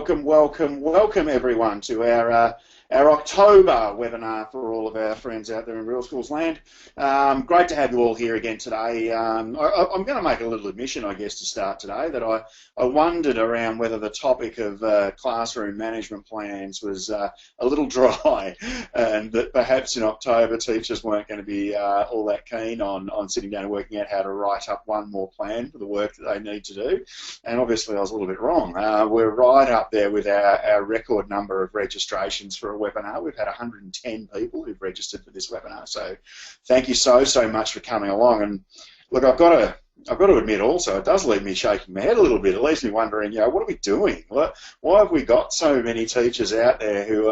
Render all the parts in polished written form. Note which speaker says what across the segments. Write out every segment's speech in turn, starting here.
Speaker 1: welcome everyone to our October webinar for all of our friends out there in Real Schools Land. Great to have you all here again today. I'm going to make a little admission, I guess, to start today, that I wondered around whether the topic of classroom management plans was a little dry, and that perhaps in October teachers weren't going to be all that keen on sitting down and working out how to write up one more plan for the work that they need to do. And obviously I was a little bit wrong. We're right up there with our record number of registrations for a webinar. We've had 110 people who've registered for this webinar, so thank you so much for coming along. And look, I've got to admit also, it does leave me shaking my head a little bit. It leaves me wondering, what are we doing? Why have we got so many teachers out there who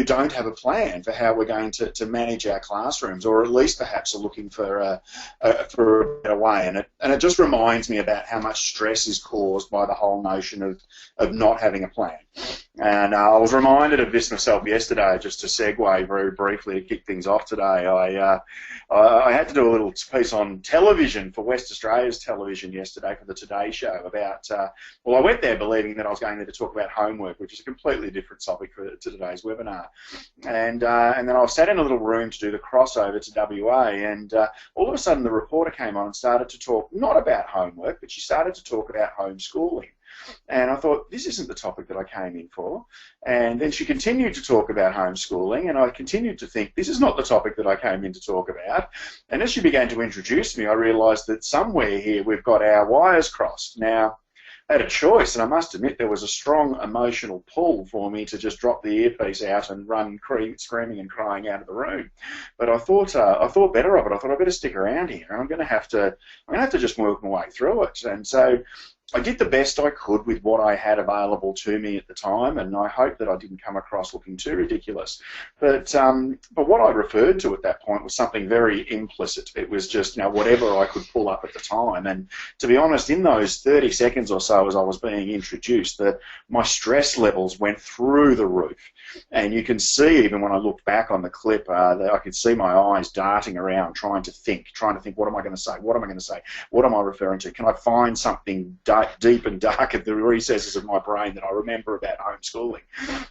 Speaker 1: don't have a plan for how we're going to manage our classrooms, or at least perhaps are looking for a better way? And it just reminds me about how much stress is caused by the whole notion of not having a plan. And I was reminded of this myself yesterday, just to segue very briefly to kick things off today. I had to do a little piece on television for West Australia's television yesterday for the Today Show about, well, I went there believing that I was going there to talk about homework, which is a completely different topic to today's webinar. And then I sat in a little room to do the crossover to WA, and all of a sudden the reporter came on and started to talk not about homework, but she started to talk about homeschooling. And I thought, this isn't the topic that I came in for. And then she continued to talk about homeschooling, and I continued to think, this is not the topic that I came in to talk about. And as she began to introduce me, I realised that somewhere here we've got our wires crossed. Now, I had a choice, and I must admit there was a strong emotional pull for me to just drop the earpiece out and run screaming and crying out of the room. But I thought better of it. I thought I'd better stick around here. I'm going to have to just work my way through it. And so I did the best I could with what I had available to me at the time, and I hope that I didn't come across looking too ridiculous. But what I referred to at that point was something very implicit. It was just whatever I could pull up at the time. And to be honest, in those 30 seconds or so as I was being introduced, that my stress levels went through the roof. And you can see, even when I look back on the clip, that I could see my eyes darting around, trying to think, what am I going to say? What am I going to say? What am I referring to? Can I find something deep and dark at the recesses of my brain that I remember about homeschooling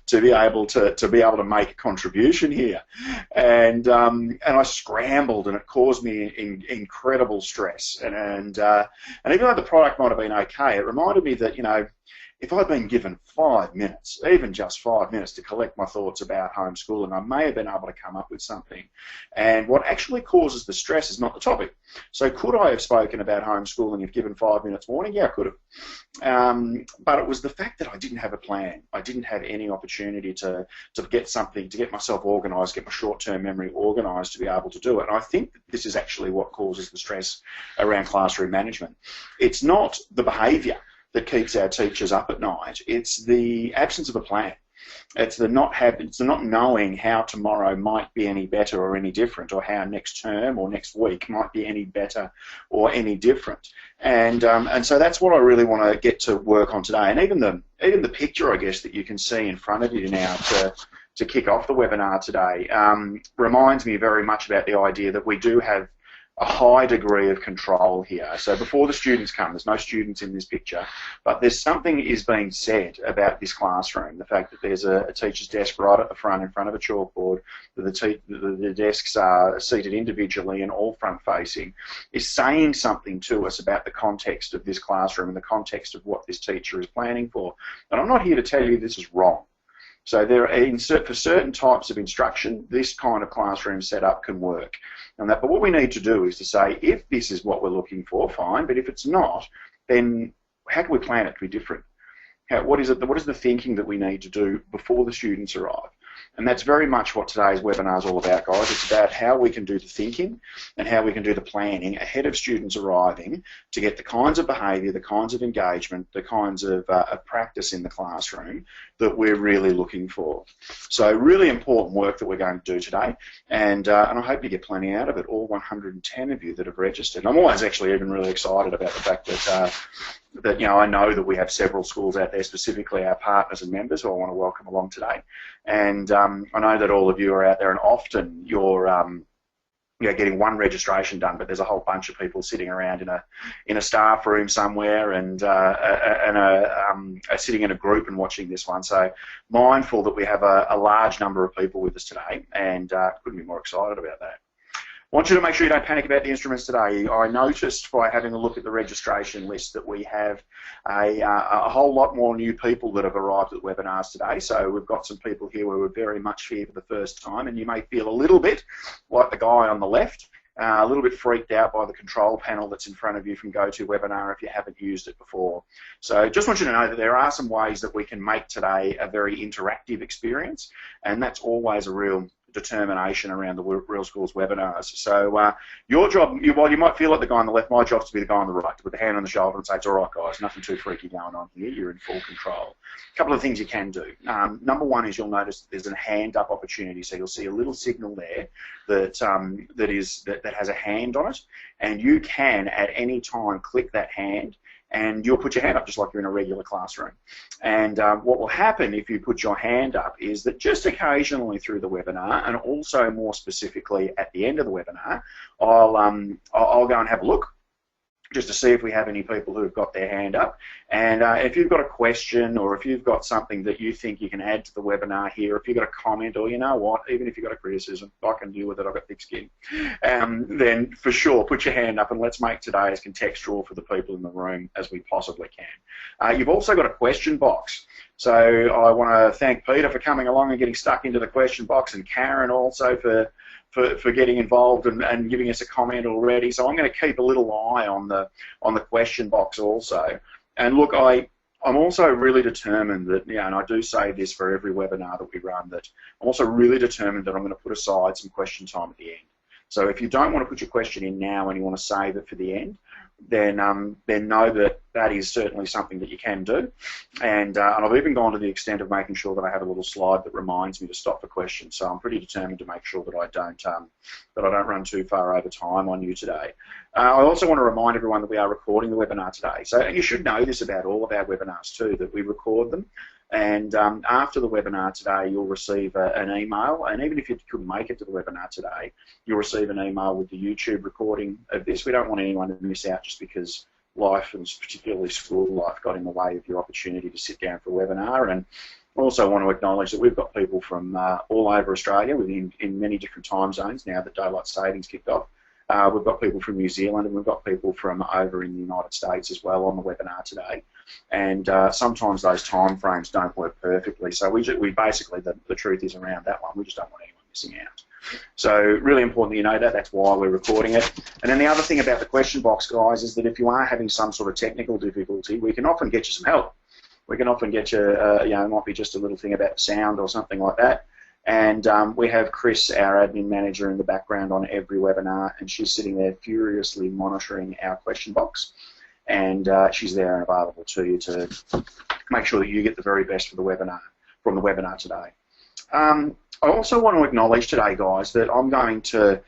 Speaker 1: to be able to make a contribution here? And I scrambled, and it caused me incredible stress. And even though the product might have been okay, it reminded me that if I'd been given 5 minutes, even just 5 minutes, to collect my thoughts about homeschooling, I may have been able to come up with something. And what actually causes the stress is not the topic. So could I have spoken about homeschooling if given 5 minutes warning? Yeah, I could have. But it was the fact that I didn't have a plan. I didn't have any opportunity to get myself organised, get my short-term memory organised to be able to do it. And I think that this is actually what causes the stress around classroom management. It's not the behaviour that keeps our teachers up at night. It's the absence of a plan. It's the not knowing how tomorrow might be any better or any different, or how next term or next week might be any better or any different. And so that's what I really want to get to work on today. And even the picture, I guess, that you can see in front of you now to kick off the webinar today reminds me very much about the idea that we do have a high degree of control here. So before the students come, there's no students in this picture, but there's something is being said about this classroom. The fact that there's a teacher's desk right at the front in front of a chalkboard, that the desks are seated individually and all front-facing, is saying something to us about the context of this classroom and the context of what this teacher is planning for. And I'm not here to tell you this is wrong. So for certain types of instruction, this kind of classroom setup can work. But what we need to do is to say, if this is what we're looking for, fine, but if it's not, then how can we plan it to be different? What is the thinking that we need to do before the students arrive? And that's very much what today's webinar is all about, guys. It's about how we can do the thinking and how we can do the planning ahead of students arriving to get the kinds of behaviour, the kinds of engagement, the kinds of practice in the classroom that we're really looking for. So really important work that we're going to do today, and I hope you get plenty out of it, all 110 of you that have registered. And I'm always actually even really excited about the fact that I know that we have several schools out there, specifically our partners and members, who I want to welcome along today. And I know that all of you are out there, and often you're getting one registration done, but there's a whole bunch of people sitting around in a staff room somewhere and sitting in a group and watching this one. So mindful that we have a large number of people with us today, and couldn't be more excited about that. I want you to make sure you don't panic about the instruments today. I noticed by having a look at the registration list that we have a whole lot more new people that have arrived at webinars today. So we've got some people here who are very much here for the first time, and you may feel a little bit like the guy on the left, a little bit freaked out by the control panel that's in front of you from GoToWebinar if you haven't used it before. So just want you to know that there are some ways that we can make today a very interactive experience, and that's always a real determination around the Real Schools webinars. So your job, while you might feel like the guy on the left, my job is to be the guy on the right, to put the hand on the shoulder and say, it's all right, guys, nothing too freaky going on here, you're in full control. A couple of things you can do. Number one is you'll notice there's a hand up opportunity, so you'll see a little signal there that has a hand on it, and you can at any time click that hand and you'll put your hand up just like you're in a regular classroom. And what will happen if you put your hand up is that just occasionally through the webinar, and also more specifically at the end of the webinar, I'll go and have a look just to see if we have any people who've got their hand up. And if you've got a question, or if you've got something that you think you can add to the webinar here, if you've got a comment, or you know what, even if you've got a criticism, I can deal with it, I've got thick skin, then for sure, put your hand up and let's make today as contextual for the people in the room as we possibly can. You've also got a question box. So I want to thank Peter for coming along and getting stuck into the question box, and Karen also for getting involved and giving us a comment already. So I'm going to keep a little eye on the question box also. And look, I'm also really determined that, and I do say this for every webinar that we run, that I'm also really determined that I'm going to put aside some question time at the end. So if you don't want to put your question in now and you want to save it for the end, then know that that is certainly something that you can do. And I've even gone to the extent of making sure that I have a little slide that reminds me to stop for questions. So I'm pretty determined to make sure that I don't run too far over time on you today. I also want to remind everyone that we are recording the webinar today. So, and you should know this about all of our webinars too, that we record them. And after the webinar today, you'll receive an email, and even if you couldn't make it to the webinar today, you'll receive an email with the YouTube recording of this. We don't want anyone to miss out just because life, and particularly school life, got in the way of your opportunity to sit down for a webinar. And I also want to acknowledge that we've got people from all over Australia, in many different time zones now that daylight savings kicked off. We've got people from New Zealand, and we've got people from over in the United States as well on the webinar today. And sometimes those time frames don't work perfectly. So we basically, the truth is around that one, we just don't want anyone missing out. So really important that you know that. That's why we're recording it. And then the other thing about the question box, guys, is that if you are having some sort of technical difficulty, we can often get you some help. We can often get you, it might be just a little thing about sound or something like that. And we have Chris, our admin manager, in the background on every webinar, and she's sitting there furiously monitoring our question box. And she's there and available to you to make sure that you get the very best for the webinar, from the webinar today. I also want to acknowledge today, guys, that I'm going to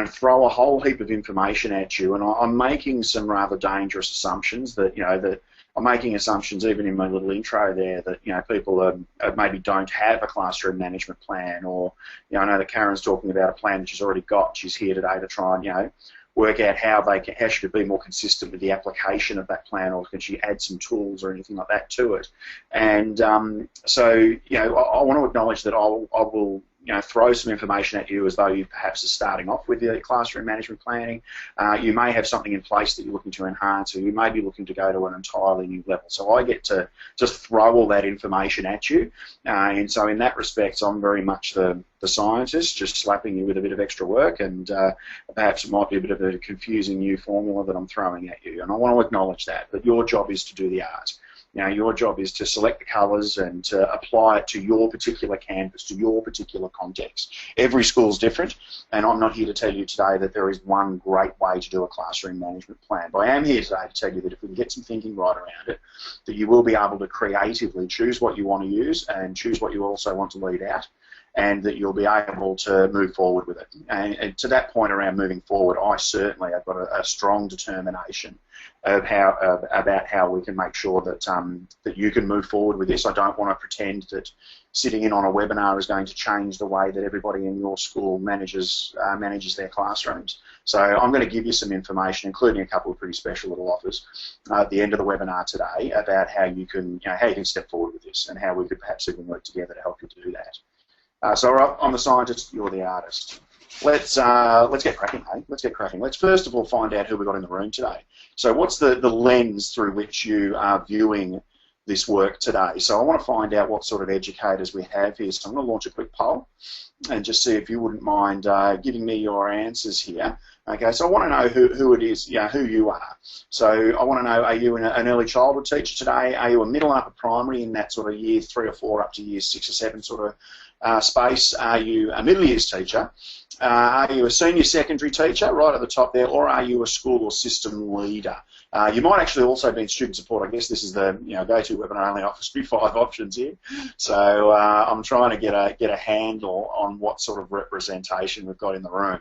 Speaker 1: throw a whole heap of information at you, and I'm making some rather dangerous assumptions that, that I'm making assumptions even in my little intro there that, people maybe don't have a classroom management plan, or, I know that Karen's talking about a plan that she's already got. She's here today to try and, work out how she could be more consistent with the application of that plan, or can she add some tools or anything like that to it. And so, I want to acknowledge that I will throw some information at you as though you perhaps are starting off with your classroom management planning. You may have something in place that you're looking to enhance, or you may be looking to go to an entirely new level. So I get to just throw all that information at you. And so in that respect, I'm very much the scientist, just slapping you with a bit of extra work, and perhaps it might be a bit of a confusing new formula that I'm throwing at you. And I want to acknowledge that, but your job is to do the art. Your job is to select the colours and to apply it to your particular canvas, to your particular context. Every school's different, and I'm not here to tell you today that there is one great way to do a classroom management plan. But I am here today to tell you that if we can get some thinking right around it, that you will be able to creatively choose what you want to use and choose what you also want to leave out, and that you'll be able to move forward with it. And to that point around moving forward, I certainly have got a strong determination of about how we can make sure that that you can move forward with this. I don't want to pretend that sitting in on a webinar is going to change the way that everybody in your school manages their classrooms. So I'm going to give you some information, including a couple of pretty special little offers at the end of the webinar today about how you can, how you can step forward with this and how we could perhaps even work together to help you do that. So I'm the scientist, you're the artist. Let's get cracking, hey? Let's get cracking. Let's first of all find out who we've got in the room today. So what's the lens through which you are viewing this work today? So I want to find out what sort of educators we have here. So I'm going to launch a quick poll and just see if you wouldn't mind giving me your answers here. Okay, so I want to know who it is, who you are. So I want to know, are you an early childhood teacher today? Are you a middle and upper primary in that sort of year 3 or 4 up to year 6 or 7 sort of space? Are you a middle years teacher? Are you a senior secondary teacher right at the top there, or are you a school or system leader? You might actually also be in student support. I guess this is the go-to webinar only offers me 5 options here. So I'm trying to get a handle on what sort of representation we've got in the room.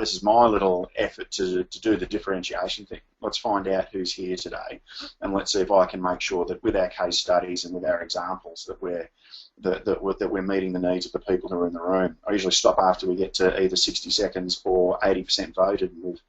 Speaker 1: This is my little effort to do the differentiation thing. Let's find out who's here today, and let's see if I can make sure that with our case studies and with our examples that we're meeting the needs of the people who are in the room. I usually stop after we get to either 60 seconds or 80% voted, and we've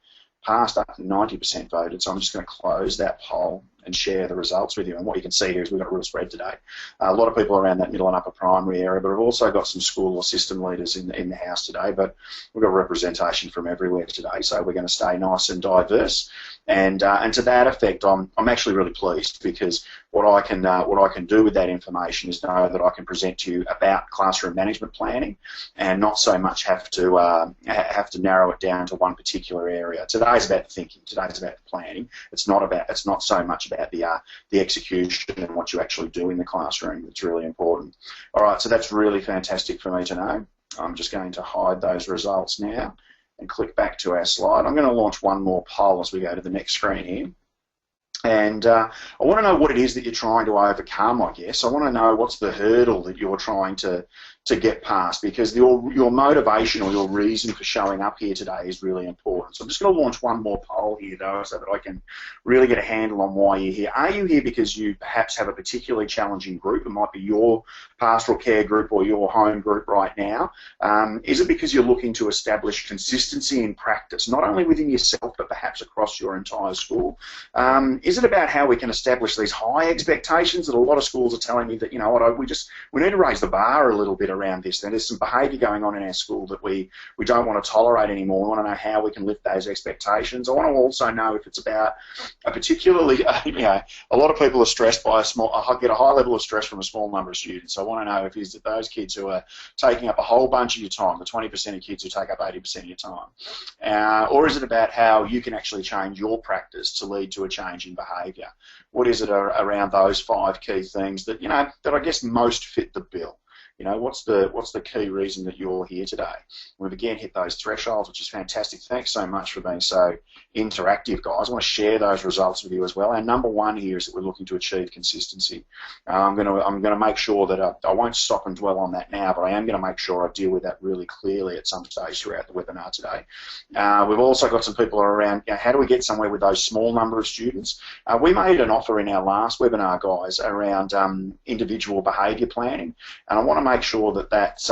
Speaker 1: passed up to 90% voted, so I'm just going to close that poll and share the results with you. And what you can see here is we've got a real spread today. A lot of people around that middle and upper primary area, but we've also got some school or system leaders in the house today, but we've got representation from everywhere today, so we're going to stay nice and diverse. And to that effect, I'm actually really pleased, because what I can do with that information is know that I can present to you about classroom management planning, and not so much have to narrow it down to one particular area. Today's about the thinking. Today's about the planning. It's not so much about the execution and what you actually do in the classroom. It's really important. All right, so that's really fantastic for me to know. I'm just going to hide those results now and click back to our slide. I'm going to launch one more poll as we go to the next screen here. And I want to know what it is that you're trying to overcome, I guess. I want to know what's the hurdle that you're trying to get past, because your motivation or your reason for showing up here today is really important. So I'm just going to launch one more poll here, though, so that I can really get a handle on why you're here. Are you here because you perhaps have a particularly challenging group? It might be your pastoral care group or your home group right now. Is it because you're looking to establish consistency in practice, not only within yourself, but perhaps across your entire school? Is it about how we can establish these high expectations that a lot of schools are telling me that, you know what, we need to raise the bar a little bit around this. There's some behaviour going on in our school that we don't want to tolerate anymore. We want to know how we can lift those expectations. I want to also know if it's about a particularly, a lot of people are stressed by get a high level of stress from a small number of students. So I want to know if it's those kids who are taking up a whole bunch of your time, the 20% of kids who take up 80% of your time. Or is it about how you can actually change your practice to lead to a change in behaviour? What is it around those 5 key things that, that I guess most fit the bill? What's the key reason that you're here today? We've again hit those thresholds, which is fantastic. Thanks so much for being so interactive, guys. I want to share those results with you as well. Our number one here is that we're looking to achieve consistency. I'm going to make sure that I won't stop and dwell on that now, but I am going to make sure I deal with that really clearly at some stage throughout the webinar today. We've also got some people around, how do we get somewhere with those small number of students? We made an offer in our last webinar, guys, around individual behaviour planning, and I want to make sure that that's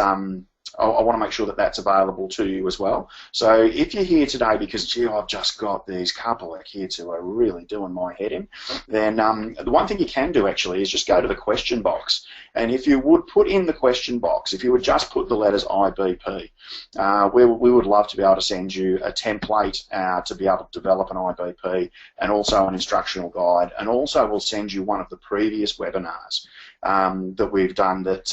Speaker 1: available to you as well. So if you're here today because, gee, I've just got these couple of kids who are really doing my head in, then the one thing you can do actually is just go to the question box. And if you would put in the question box, if you would just put the letters IBP, we would love to be able to send you a template to be able to develop an IBP, and also an instructional guide, and also we'll send you one of the previous webinars that we've done that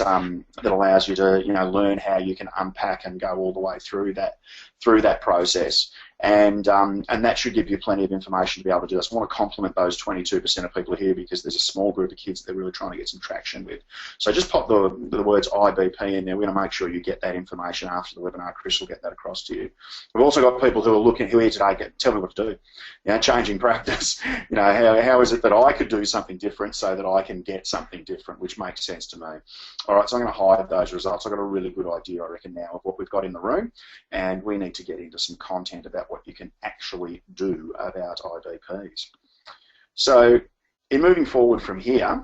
Speaker 1: allows you to learn how you can unpack and go all the way through that process. And that should give you plenty of information to be able to do this. I want to compliment those 22% of people here, because there's a small group of kids that they're really trying to get some traction with. So just pop the words IBP in there. We're going to make sure you get that information after the webinar. Chris will get that across to you. We've also got people who are here today, tell me what to do. Changing practice. How is it that I could do something different so that I can get something different, which makes sense to me. All right, so I'm going to hide those results. I've got a really good idea, I reckon, now of what we've got in the room, and we need to get into some content about what you can actually do about IBPs. So in moving forward from here,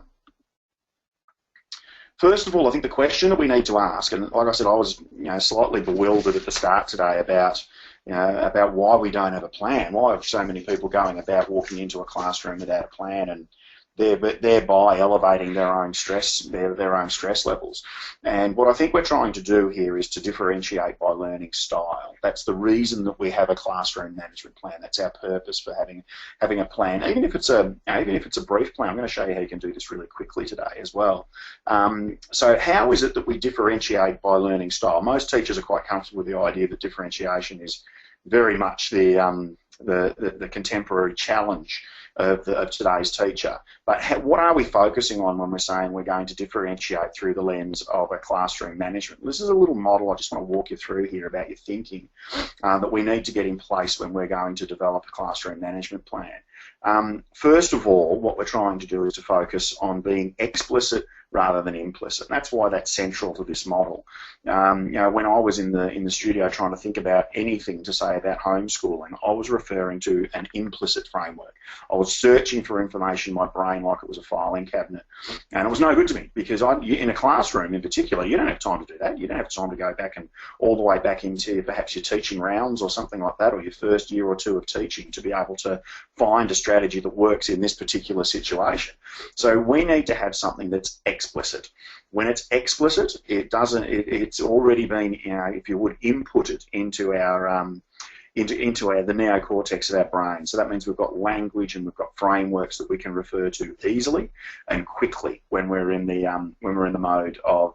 Speaker 1: First of all, I think the question that we need to ask, and like I said, I was slightly bewildered at the start today about about why we don't have a plan. Why have so many people going about walking into a classroom without a plan, and thereby elevating their own stress levels. And what I think we're trying to do here is to differentiate by learning style. That's the reason that we have a classroom management plan. That's our purpose for having a plan, even if it's a brief plan. I'm going to show you how you can do this really quickly today as well. So how is it that we differentiate by learning style? Most teachers are quite comfortable with the idea that differentiation is very much the contemporary challenge of today's teacher. But what are we focusing on when we're saying we're going to differentiate through the lens of a classroom management? This is a little model I just want to walk you through here about your thinking that we need to get in place when we're going to develop a classroom management plan. First of all, what we're trying to do is to focus on being explicit rather than implicit. And that's why that's central to this model. When I was in the studio trying to think about anything to say about homeschooling, I was referring to an implicit framework. I was searching for information in my brain like it was a filing cabinet, and it was no good to me because in a classroom in particular, you don't have time to do that. You don't have time to go back and all the way back into perhaps your teaching rounds or something like that, or your first year or two of teaching, to be able to find a strategy that works in this particular situation. So we need to have something that's explicit. When it's explicit, it's already been, if you would, inputted into our the neocortex of our brain. So that means we've got language and we've got frameworks that we can refer to easily and quickly when we're in the mode of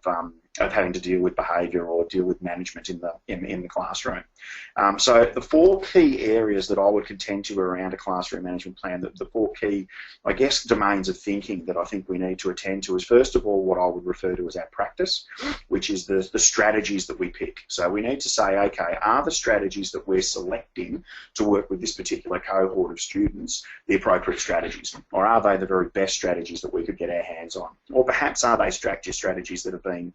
Speaker 1: having to deal with behaviour or deal with management in the classroom. So the four key areas that I would contend to around a classroom management plan, the four key, I guess, domains of thinking that I think we need to attend to is, first of all, what I would refer to as our practice, which is the strategies that we pick. So we need to say, okay, are the strategies that we're selecting to work with this particular cohort of students the appropriate strategies? Or are they the very best strategies that we could get our hands on? Or perhaps are they strategies that have been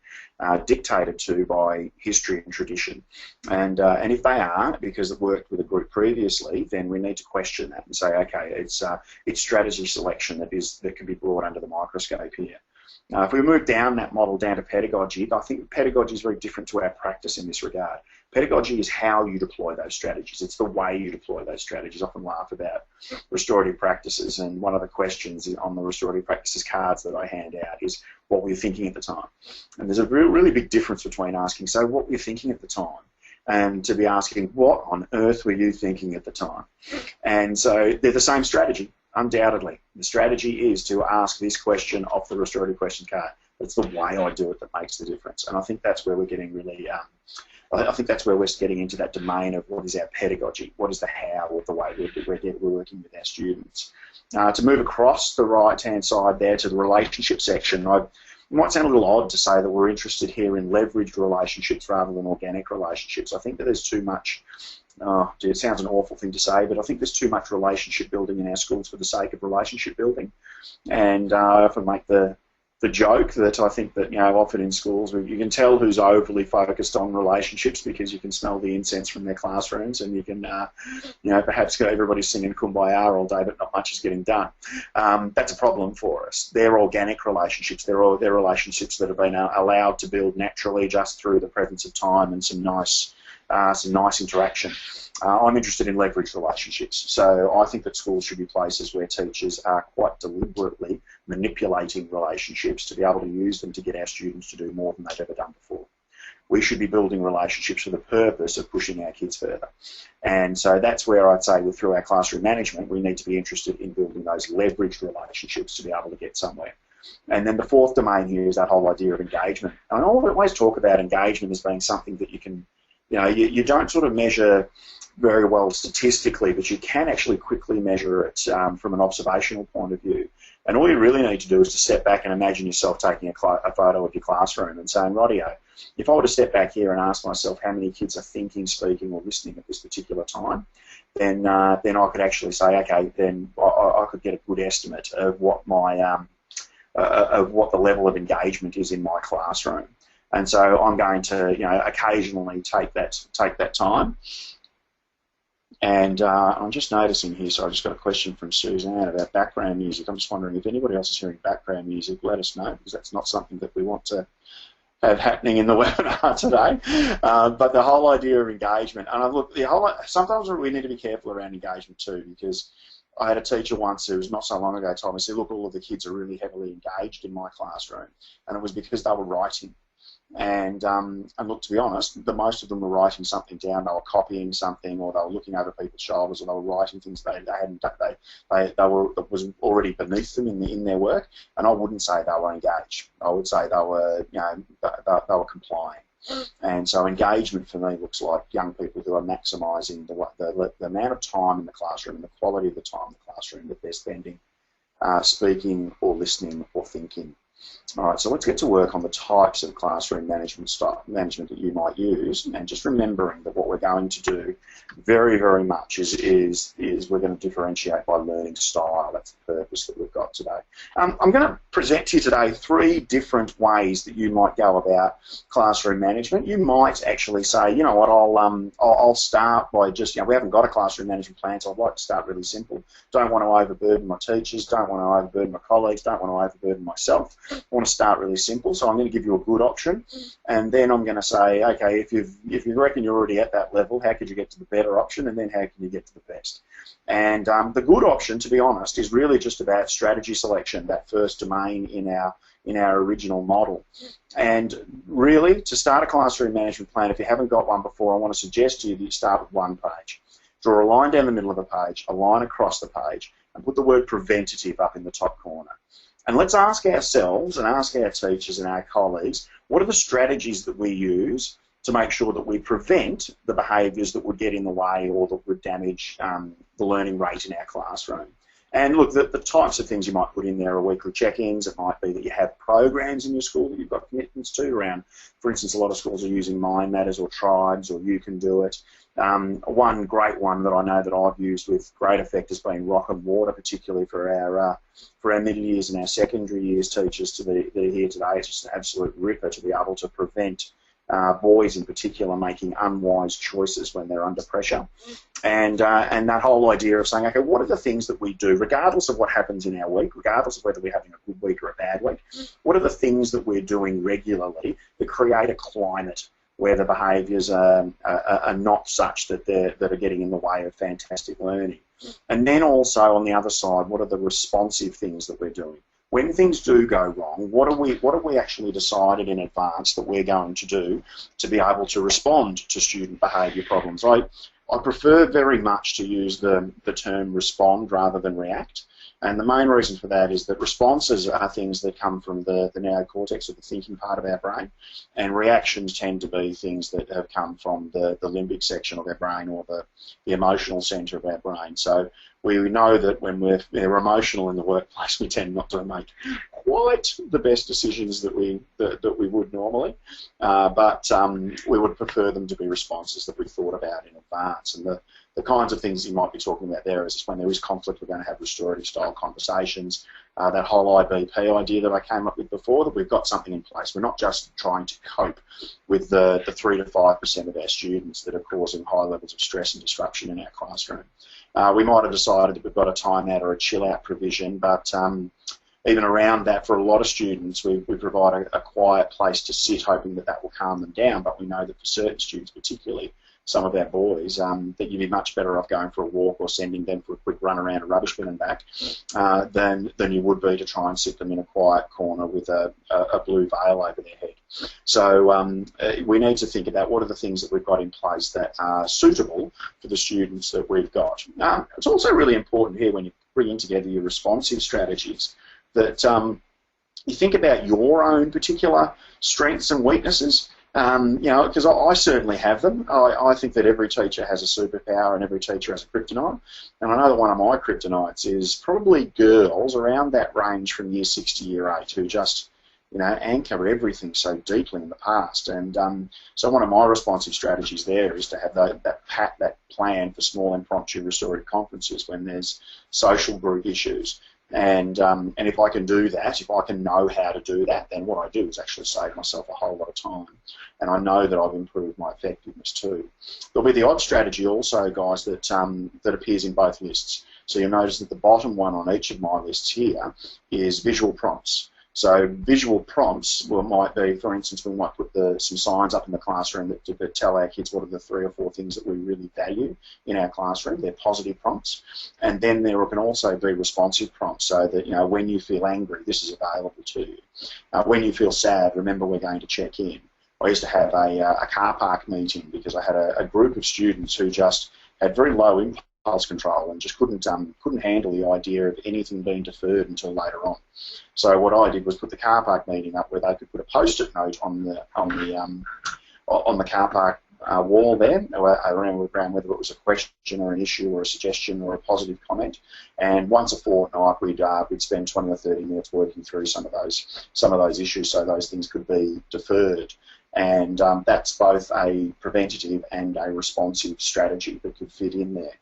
Speaker 1: dictated to by history and tradition, and if they are, because it worked with a group previously, then we need to question that and say, okay, it's strategy selection that can be brought under the microscope here. If we move down that model down to pedagogy, I think pedagogy is very different to our practice in this regard. Pedagogy is how you deploy those strategies. It's the way you deploy those strategies. I often laugh about restorative practices, and one of the questions on the restorative practices cards that I hand out is, what were you thinking at the time? And there's a really big difference between asking, so what were you thinking at the time, and to be asking, what on earth were you thinking at the time? And so they're the same strategy, undoubtedly. The strategy is to ask this question off the restorative question card. It's the way I do it that makes the difference. And I think that's where we're getting really, I think that's where we're getting into that domain of what is our pedagogy, what is the how of the way we're working with our students. To move across the right-hand side there to the relationship section, it might sound a little odd to say that we're interested here in leveraged relationships rather than organic relationships. I think that there's too much, it sounds an awful thing to say, but I think there's too much relationship building in our schools for the sake of relationship building. And I often make the joke that I think that, often in schools, you can tell who's overly focused on relationships because you can smell the incense from their classrooms, and you can, perhaps get everybody singing Kumbaya all day, but not much is getting done. That's a problem for us. They're organic relationships. They're relationships that have been allowed to build naturally just through the presence of time and some nice interaction. I'm interested in leveraged relationships, so I think that schools should be places where teachers are quite deliberately manipulating relationships to be able to use them to get our students to do more than they've ever done before. We should be building relationships for the purpose of pushing our kids further. And so that's where I'd say through our classroom management, we need to be interested in building those leveraged relationships to be able to get somewhere. And then the fourth domain here is that whole idea of engagement. And I always talk about engagement as being something that you can, you don't sort of measure very well statistically, but you can actually quickly measure it from an observational point of view. And all you really need to do is to step back and imagine yourself taking a photo of your classroom and saying, rightio, if I were to step back here and ask myself how many kids are thinking, speaking, or listening at this particular time, then I could actually say, okay, then I could get a good estimate of what my what the level of engagement is in my classroom. And so I'm going to, occasionally take that time And I'm just noticing here, so I just got a question from Suzanne about background music. I'm just wondering if anybody else is hearing background music, let us know, because that's not something that we want to have happening in the webinar today. But the whole idea of engagement, and look, sometimes we need to be careful around engagement too, because I had a teacher once who was not so long ago told me, said, look, all of the kids are really heavily engaged in my classroom, and it was because they were writing. And look, to be honest, most of them were writing something down. They were copying something, or they were looking over people's shoulders, or they were writing things they hadn't done. They were, it was already beneath them in their work. And I wouldn't say they were engaged. I would say they were, they were complying. And so engagement for me looks like young people who are maximising the amount of time in the classroom and the quality of the time in the classroom that they're spending speaking or listening or thinking. All right, so let's get to work on the types of classroom management that you might use, and just remembering that what we're going to do very, very much is we're going to differentiate by learning style. That's the purpose that we've got today. I'm going to present to you today 3 different ways that you might go about classroom management. You might actually say, you know what, I'll start by just, we haven't got a classroom management plan, so I'd like to start really simple. Don't want to overburden my teachers, don't want to overburden my colleagues, don't want to overburden myself. I want to start really simple, so I'm going to give you a good option, and then I'm going to say, okay, if you reckon you're already at that level, how could you get to the better option, and then how can you get to the best? And the good option, to be honest, is really just about strategy selection, that first domain in our original model. And really, to start a classroom management plan, if you haven't got one before, I want to suggest to you that you start with one page. Draw a line down the middle of the page, a line across the page, and put the word preventative up in the top corner. And let's ask ourselves and ask our teachers and our colleagues, what are the strategies that we use to make sure that we prevent the behaviours that would get in the way or that would damage the learning rate in our classroom? And look, the types of things you might put in there are weekly check-ins. It might be that you have programs in your school that you've got commitments to around, for instance, a lot of schools are using Mind Matters or Tribes or You Can Do It. One great one that I know that I've used with great effect has been Rock and Water, particularly for our middle years and our secondary years teachers that are here today. It's just an absolute ripper to be able to prevent boys in particular making unwise choices when they're under pressure. And that whole idea of saying, okay, what are the things that we do, regardless of what happens in our week, regardless of whether we're having a good week or a bad week, what are the things that we're doing regularly that create a climate where the behaviours are not such that are getting in the way of fantastic learning. And then also on the other side, what are the responsive things that we're doing? When things do go wrong, what have we actually decided in advance that we're going to do to be able to respond to student behaviour problems? I prefer very much to use the term respond rather than react. And the main reason for that is that responses are things that come from the neocortex, or the thinking part of our brain, and reactions tend to be things that have come from the limbic section of our brain, or the emotional centre of our brain. So we know that when we're emotional in the workplace, we tend not to make quite the best decisions that we would normally, but we would prefer them to be responses that we thought about in advance. And the kinds of things you might be talking about there is when there is conflict, we're going to have restorative style conversations. That whole IBP idea that I came up with before, that we've got something in place. We're not just trying to cope with the 3 to 5% of our students that are causing high levels of stress and disruption in our classroom. We might have decided that we've got a timeout or a chill out provision, but even around that, for a lot of students, we provide a quiet place to sit, hoping that will calm them down. But we know that for certain students, particularly some of our boys, that you'd be much better off going for a walk or sending them for a quick run around a rubbish bin and back than you would be to try and sit them in a quiet corner with a blue veil over their head. So we need to think about what are the things that we've got in place that are suitable for the students that we've got. It's also really important here when you're bringing together your responsive strategies that you think about your own particular strengths and weaknesses. Because I certainly have them. I think that every teacher has a superpower and every teacher has a kryptonite. And I know that one of my kryptonites is probably girls around that range from year 6 to year 8 who just, anchor everything so deeply in the past. And so one of my responsive strategies there is to have that plan for small impromptu restorative conferences when there's social group issues. And if I can do that, if I can know how to do that, then what I do is actually save myself a whole lot of time. And I know that I've improved my effectiveness too. There'll be the odd strategy also, guys, that appears in both lists. So you'll notice that the bottom one on each of my lists here is visual prompts. So visual prompts might be, for instance, we might put some signs up in the classroom that tell our kids what are the 3 or 4 things that we really value in our classroom. They're positive prompts. And then there can also be responsive prompts, so that, you know, when you feel angry, this is available to you. When you feel sad, remember we're going to check in. I used to have a car park meeting because I had a group of students who just had very low impulse control and just couldn't handle the idea of anything being deferred until later on. So what I did was put the car park meeting up where they could put a post-it note on the car park wall there, around whether it was a question or an issue or a suggestion or a positive comment. And once a fortnight, we'd spend 20 or 30 minutes working through some of those issues, so those things could be deferred. And that's both a preventative and a responsive strategy that could fit in there.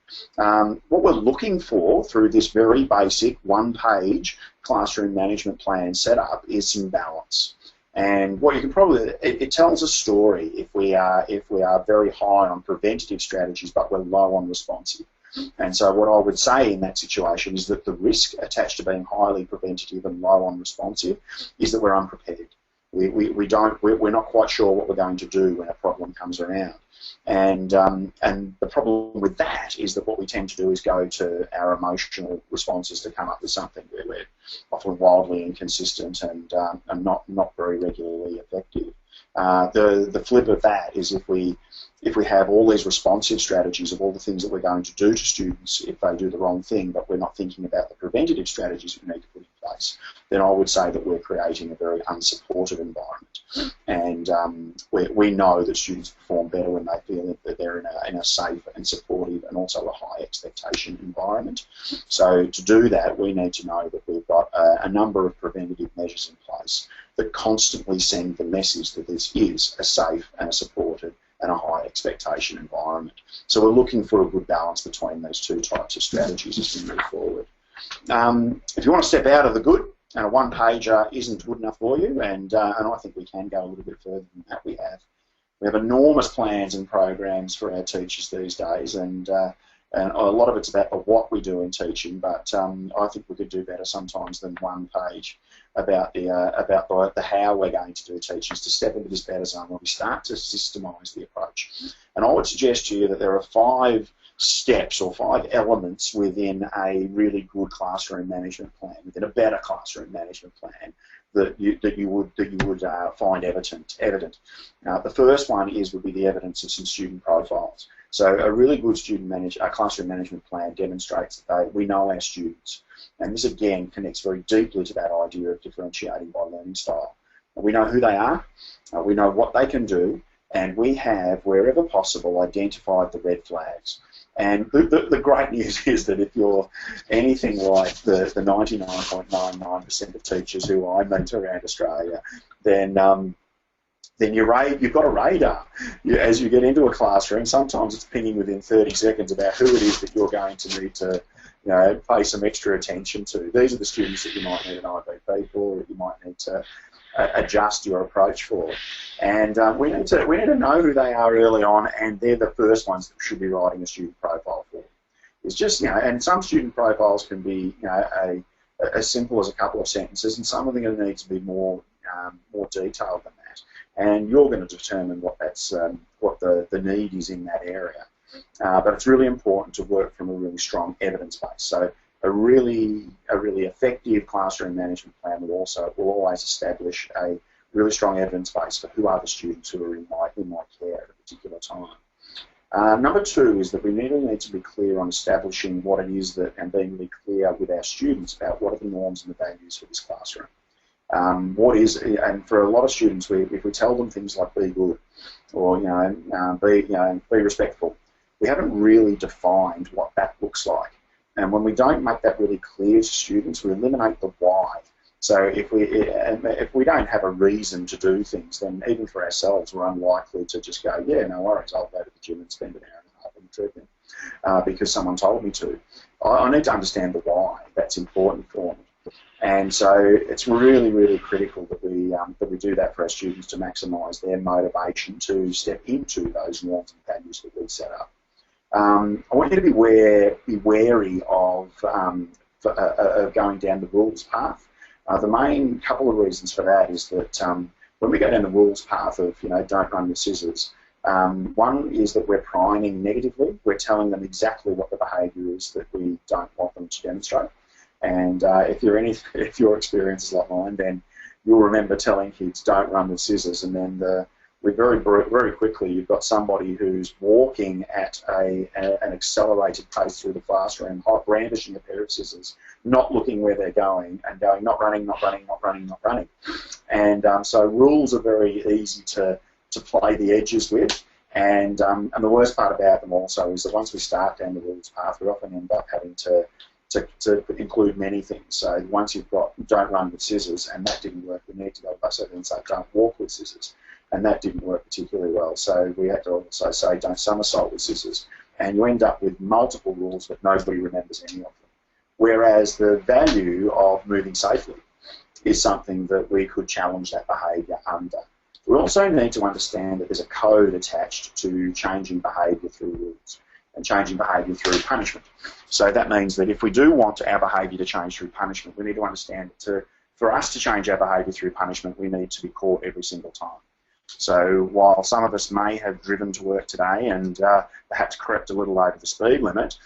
Speaker 1: What we're looking for through this very basic one-page classroom management plan setup is some balance. And what you can probably, it tells a story if we are very high on preventative strategies but we're low on responsive. And so what I would say in that situation is that the risk attached to being highly preventative and low on responsive is that we're unprepared. We're not quite sure what we're going to do when a problem comes around. And the problem with that is that what we tend to do is go to our emotional responses to come up with something where we're often wildly inconsistent and not very regularly effective. The flip of that is if we have all these responsive strategies of all the things that we're going to do to students if they do the wrong thing, but we're not thinking about the preventative strategies we need to put in place, then I would say that we're creating a very unsupported environment. And we know that students perform better when they feel that they're in a safe and supportive and also a high expectation environment. So to do that, we need to know that we've got a number of preventative measures in place that constantly send the message that this is a safe and a supported and a high expectation environment. So we're looking for a good balance between those two types of strategies as we move forward. If you want to step out of the good, and a one-pager isn't good enough for you, and I think we can go a little bit further than that. We have enormous plans and programs for our teachers these days, and a lot of it's about what we do in teaching, but I think we could do better sometimes than one page about the how we're going to do teaching, to step into this better zone where we start to systemise the approach. And I would suggest to you that there are 5 steps or 5 elements within a really good classroom management plan, within a better classroom management plan, that you would find evident. The first one would be the evidence of some student profiles. So a really good classroom management plan demonstrates that we know our students, and this again connects very deeply to that idea of differentiating by learning style. We know who they are, we know what they can do, and we have, wherever possible, identified the red flags. And the great news is that if you're anything like the 99.99% of teachers who I meet around Australia, then you've got a radar. As you get into a classroom, sometimes it's pinging within 30 seconds about who it is that you're going to need to pay some extra attention to. These are the students that you might need an IBP for, or you might need to adjust your approach for. And we need to know who they are early on, and they're the first ones that should be writing a student profile for. It's just, and some student profiles can be as simple as a couple of sentences, and some of them are going to need to be more detailed than that. And you're going to determine what the need is in that area. But it's really important to work from a really strong evidence base. So a really effective classroom management plan will always establish a really strong evidence base for who are the students who are in my care at a particular time. Number 2 is that we really need to be clear on establishing what it is and being really clear with our students about what are the norms and the values for this classroom. And for a lot of students, if we tell them things like be good or be respectful, we haven't really defined what that looks like. And when we don't make that really clear to students, we eliminate the why. So if we don't have a reason to do things, then even for ourselves, we're unlikely to just go, yeah, no worries, I'll go to the gym and spend an hour and a half on the treadmill because someone told me to. I need to understand the why. that's important for me. And so it's really, really critical that we do that for our students to maximise their motivation to step into those norms and values that we set up. I want you to be wary of going down the rules path. The main couple of reasons for that is that when we go down the rules path of, don't run with scissors, one is that we're priming negatively. We're telling them exactly what the behaviour is that we don't want them to demonstrate. And if your experience is like mine, then you'll remember telling kids don't run with scissors, and then very quickly you've got somebody who's walking at an accelerated pace through the classroom, brandishing a pair of scissors, not looking where they're going, and going not running, not running, not running, not running. And so rules are very easy to play the edges with. And the worst part about them also is that once we start down the rules path, we often end up having to include many things. So once you've got don't run with scissors, and that didn't work, we need to go back and say don't walk with scissors, and that didn't work particularly well. So we had to also say don't somersault with scissors, and you end up with multiple rules, but nobody remembers any of them. Whereas the value of moving safely is something that we could challenge that behaviour under. We also need to understand that there's a code attached to changing behaviour through rules and changing behaviour through punishment. So that means that if we do want our behaviour to change through punishment, we need to understand that for us to change our behaviour through punishment, we need to be caught every single time. So while some of us may have driven to work today and perhaps crept a little over the speed limit,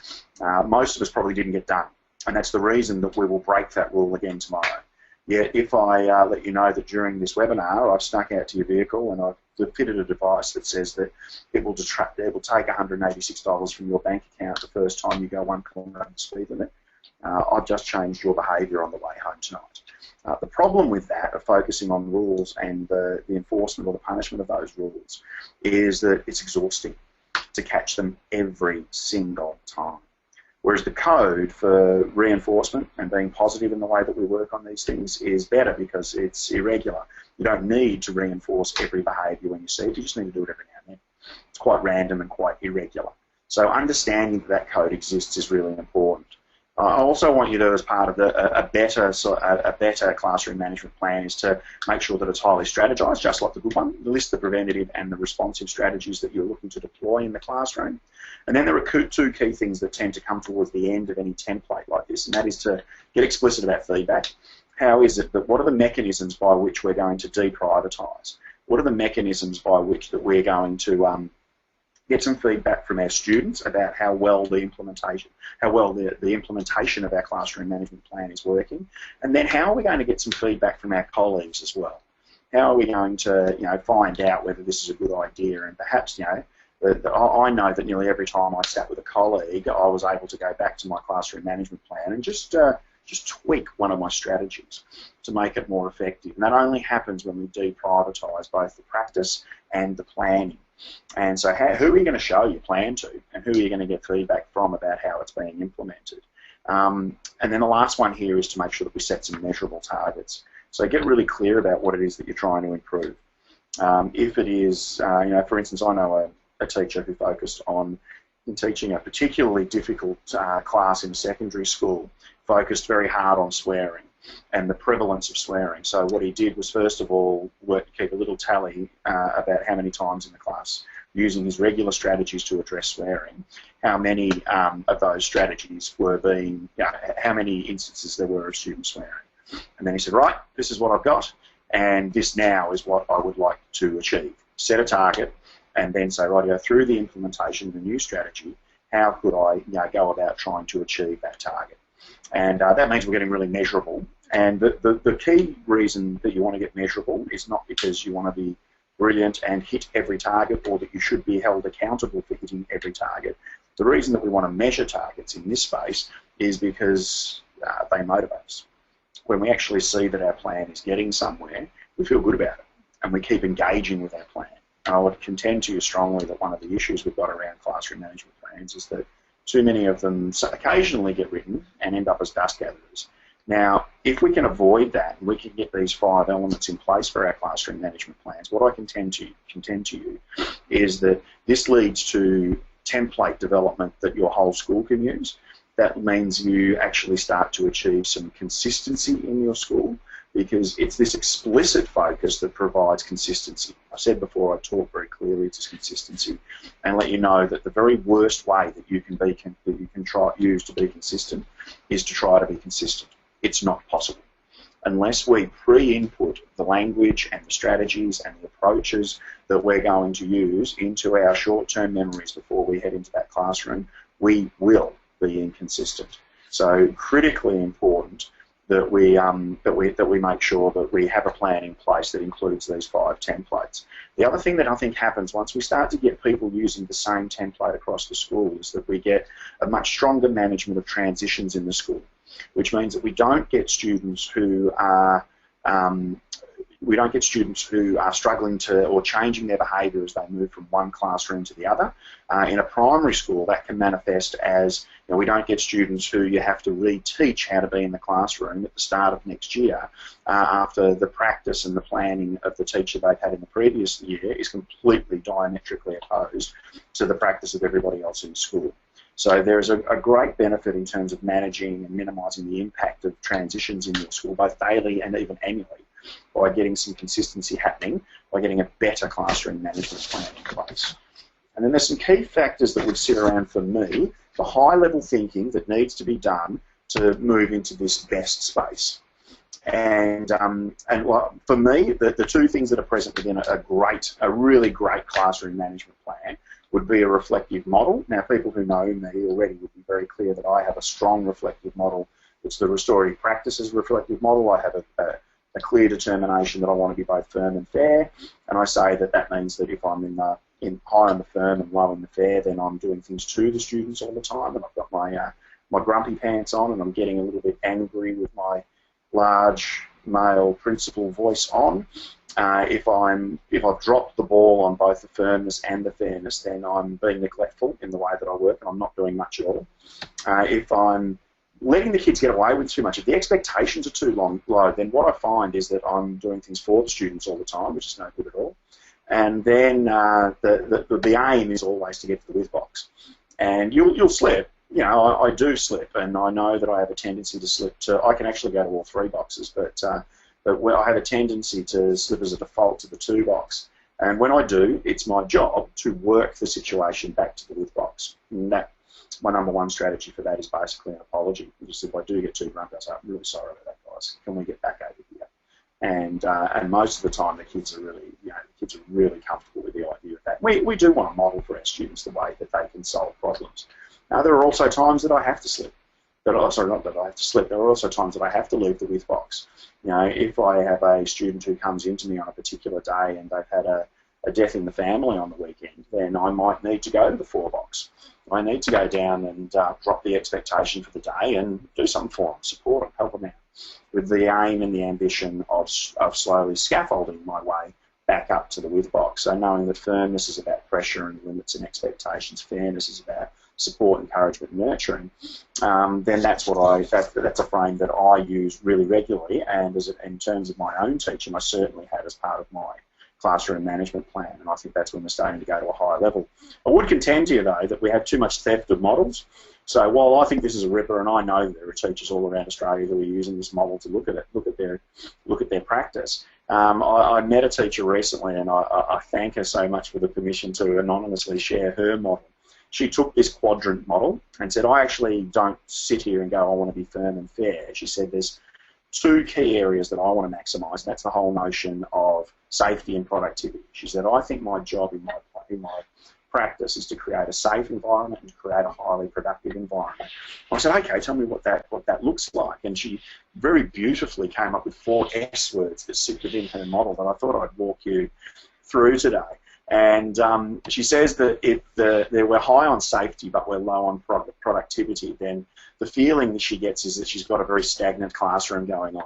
Speaker 1: most of us probably didn't get done. And that's the reason that we will break that rule again tomorrow. Yet if I let you know that during this webinar I've snuck out to your vehicle and I've fitted a device that says that it will take $186 from your bank account the first time you go 1 kilometre over the speed limit, I've just changed your behaviour on the way home tonight. The problem with that, of focusing on rules and the enforcement or the punishment of those rules, is that it's exhausting to catch them every single time. Whereas the code for reinforcement and being positive in the way that we work on these things is better because it's irregular. You don't need to reinforce every behaviour when you see it, you just need to do it every now and then. It's quite random and quite irregular. So understanding that code exists is really important. I also want you to, as part of a better classroom management plan, is to make sure that it's highly strategized, just like the good one. List the preventative and the responsive strategies that you're looking to deploy in the classroom. And then there are two key things that tend to come towards the end of any template like this, and that is to get explicit about feedback. How is it that, what are the mechanisms by which we're going to deprioritise? What are the mechanisms by which that we're going to get some feedback from our students about how well the implementation of our classroom management plan is working, and then how are we going to get some feedback from our colleagues as well? How are we going to find out whether this is a good idea? And perhaps I know that nearly every time I sat with a colleague, I was able to go back to my classroom management plan and just tweak one of my strategies to make it more effective. And that only happens when we deprioritise both the practice and the planning. And so who are you going to show your plan to, and who are you going to get feedback from about how it's being implemented? And then the last one here is to make sure that we set some measurable targets. So get really clear about what it is that you're trying to improve. If it is, for instance, I know a teacher who focused on teaching a particularly difficult class in secondary school, focused very hard on swearing and the prevalence of swearing. So what he did was, first of all, keep a little tally about how many times in the class, using his regular strategies to address swearing, how many of those strategies were being, how many instances there were of students swearing. And then he said, right, this is what I've got, and this now is what I would like to achieve. Set a target, and then say, right, through the implementation of the new strategy, how could I go about trying to achieve that target? And that means we're getting really measurable. And the key reason that you want to get measurable is not because you want to be brilliant and hit every target, or that you should be held accountable for hitting every target. The reason that we want to measure targets in this space is because they motivate us. When we actually see that our plan is getting somewhere, we feel good about it, and we keep engaging with our plan. And I would contend to you strongly that one of the issues we've got around classroom management plans is that too many of them occasionally get written and end up as dust gatherers. Now, if we can avoid that, and we can get these 5 elements in place for our classroom management plans, what I contend to you is that this leads to template development that your whole school can use. that means you actually start to achieve some consistency in your school, because it's this explicit focus that provides consistency. I said before, I talk very clearly to consistency and let you know that the very worst way that you can use to be consistent is to try to be consistent. It's not possible. Unless we pre-input the language and the strategies and the approaches that we're going to use into our short-term memories before we head into that classroom, we will be inconsistent. So critically important that we make sure that we have a plan in place that includes these 5 templates. The other thing that I think happens once we start to get people using the same template across the school is that we get a much stronger management of transitions in the school, which means that we don't get students who are struggling to or changing their behaviour as they move from one classroom to the other. In a primary school, that can manifest as, we don't get students who you have to reteach how to be in the classroom at the start of next year after the practice and the planning of the teacher they've had in the previous year is completely diametrically opposed to the practice of everybody else in school. So there's a great benefit in terms of managing and minimising the impact of transitions in your school, both daily and even annually, by getting some consistency happening, by getting a better classroom management plan in place. And then there's some key factors that would sit around for me, the high-level thinking that needs to be done to move into this best space. And for me, the 2 things that are present within a really great classroom management plan would be a reflective model. Now, people who know me already would be very clear that I have a strong reflective model. It's the restorative practices reflective model. I have a clear determination that I want to be both firm and fair, and I say that means that if I'm high on the firm and low in the fair, then I'm doing things to the students all the time, and I've got my grumpy pants on, and I'm getting a little bit angry with my large male principal voice on. If I've dropped the ball on both the firmness and the fairness, then I'm being neglectful in the way that I work, and I'm not doing much at all. If I'm letting the kids get away with too much, if the expectations are too low, then what I find is that I'm doing things for the students all the time, which is no good at all. And then the aim is always to get to the with box. And you'll slip. I do slip, and I know that I have a tendency to slip I can actually go to all 3 boxes, but I have a tendency to slip as a default to the 2 box. And when I do, it's my job to work the situation back to the with box. And my number 1 strategy for that is basically an apology. Just if I do get too grumpy, I say, I'm really sorry about that, guys. Can we get back over here? And most of the time, the kids are really comfortable with the idea of that. We do want to model for our students the way that they can solve problems. Now, there are also times that I have to slip. Not that I have to slip. There are also times that I have to leave the with box. If I have a student who comes into me on a particular day and they've had a death in the family on the weekend, then I might need to go to the 4 box. I need to go down and drop the expectation for the day and do something for them, support them, help them out, with the aim and the ambition of slowly scaffolding my way back up to the with box. So knowing that firmness is about pressure and limits and expectations, fairness is about support, encouragement, and nurturing, then that's a frame that I use really regularly, and in terms of my own teaching, I certainly had as part of my classroom management plan, and I think that's when we're starting to go to a higher level. I would contend to you, though, that we have too much theft of models. So while I think this is a ripper, and I know that there are teachers all around Australia who are using this model to look at their practice, I met a teacher recently, and I thank her so much for the permission to anonymously share her model. She took this quadrant model and said, I actually don't sit here and go, I want to be firm and fair. She said, there's 2 key areas that I want to maximise, and that's the whole notion of safety and productivity. She said, I think my job in my practice is to create a safe environment and to create a highly productive environment. I said, okay, tell me what that looks like. And she very beautifully came up with 4 S words that sit within her model that I thought I'd walk you through today. And she says that if we're high on safety but we're low on productivity, then the feeling that she gets is that she's got a very stagnant classroom going on.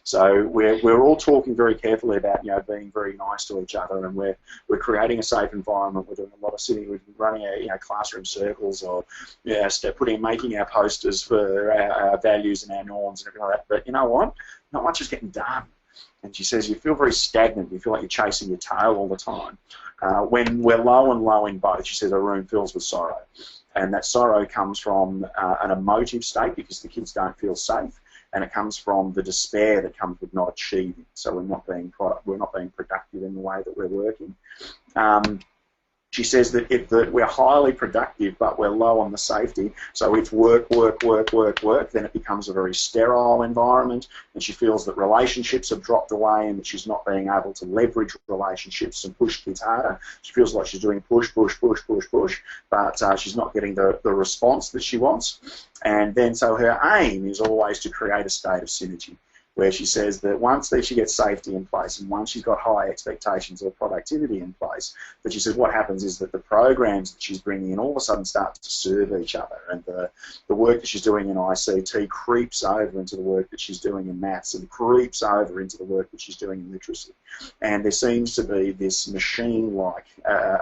Speaker 1: So we're all talking very carefully about being very nice to each other, and we're creating a safe environment. We're doing a lot of we're running classroom circles, or making our posters for our values and our norms and everything like that. But you know what? Not much is getting done. And she says you feel very stagnant. You feel like you're chasing your tail all the time. When we're low in both, she says a room fills with sorrow. And that sorrow comes from an emotive state because the kids don't feel safe, and it comes from the despair that comes with not achieving. So we're not being productive in the way that we're working. She says that that we're highly productive, but we're low on the safety. So it's work, work, work, work, work. Then it becomes a very sterile environment, and she feels that relationships have dropped away and that she's not being able to leverage relationships and push kids harder. She feels like she's doing push, push, push, push, push, but she's not getting the response that she wants. And then so her aim is always to create a state of synergy, where she says that once she gets safety in place and once she's got high expectations of productivity in place, that she says what happens is that the programs that she's bringing in all of a sudden start to serve each other, and the work that she's doing in ICT creeps over into the work that she's doing in maths and creeps over into the work that she's doing in literacy. And there seems to be this machine-like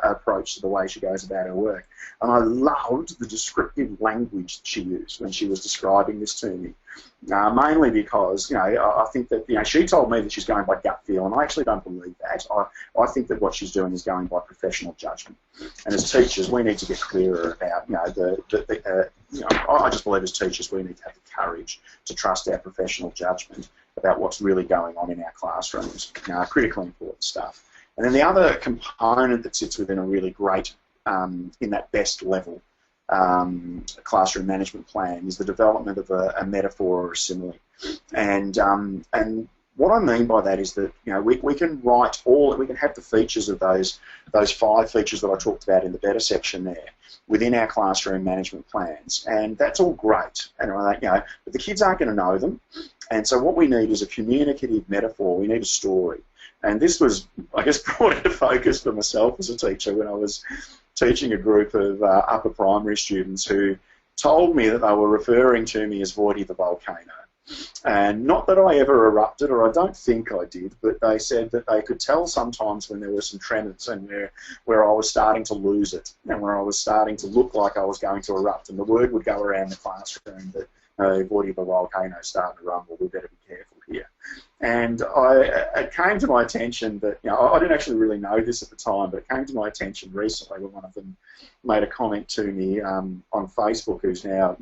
Speaker 1: approach to the way she goes about her work. And I loved the descriptive language that she used when she was describing this to me. Mainly because, I think that, she told me that she's going by gut feel, and I actually don't believe that. I think that what she's doing is going by professional judgment. And as teachers, we need to get clearer about, I just believe as teachers we need to have the courage to trust our professional judgment about what's really going on in our classrooms. Critically important stuff. And then the other component that sits within a really great, in that best level, classroom management plan is the development of a metaphor or a simile. And what I mean by that is that we can write we can have the features of those 5 features that I talked about in the better section there within our classroom management plans, and that's all great. And but the kids aren't going to know them, and so what we need is a communicative metaphor. We need a story, and this was, I guess, brought into focus for myself as a teacher when I was teaching a group of upper primary students who told me that they were referring to me as Voidy the volcano. And not that I ever erupted, or I don't think I did, but they said that they could tell sometimes when there were some tremors and where I was starting to lose it and where I was starting to look like I was going to erupt, and the word would go around the classroom that Voidy the volcano starting to rumble, we better be careful here. And it came to my attention that, I didn't actually really know this at the time, but it came to my attention recently when one of them made a comment to me on Facebook, who's now,